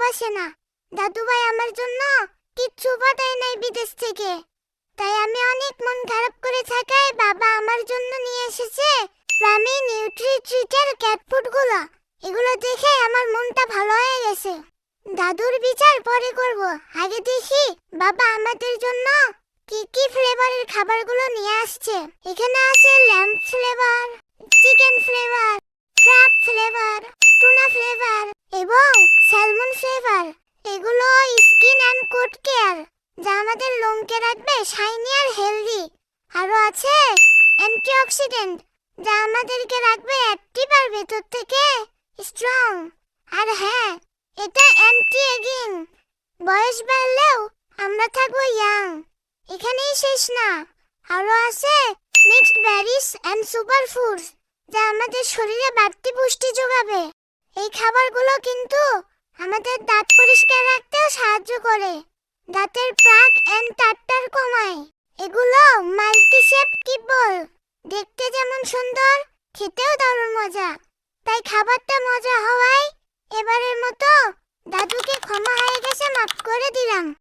ভালোবাসে না। দাদুভাই আমার জন্য কিচ্ছু পাঠায় নাই বিদেশ থেকে। তাই আমি অনেক মন খারাপ করে থাকায় বাবা আমার জন্য নিয়ে এসেছে প্রামি নিউট্রিট্রিটের ক্যাট ফুডগুলো। এগুলো দেখে আমার মনটা ভালো হয়ে গেছে। দাদুর বিচার পরে করব, আগে দেখি বাবা আমাদের জন্য কি কি ফ্লেভারের খাবারগুলো নিয়ে আসছে। এখানে আছে lamb flavour, chicken flavour, crab flavour, tuna flavour এবং স্যালমন ফ্লেভার। এগুলো স্কিন অ্যান্ড কোট কেয়ার, যা আমাদের লোমকে রাখবে শাইনি আর হেলদি। আরো আছে অ্যান্টিঅক্সিডেন্ট, যা আমাদেরকে রাখবে অ্যাক্টিভ আর ভেতর থেকে স্ট্রং। আর হ্যাঁ, এটা অ্যান্টি এজিং, বয়স বাড়লেও আমরা থাকবো ইয়াং। এখানেই শেষ না, আরো আছে mixed berries and super foods, যা আমাদের শরীরে বাড়তি পুষ্টি যোগাবে। এই খাবারগুলো কিন্তু আমাদের দাঁত পরিষ্কার রাখতেও সাহায্য করে, দাঁতের প্লাক এন্ড টার্টার কমায়। এগুলো মাল্টি শেপ কিবল, দেখতে যেমন সুন্দর খেতেও দারুণ মজা। তাই খাবারটা মজা হওয়ায় এবারের মতো দাদুকে ক্ষমা হয়ে গেছে, মাফ করে দিলাম।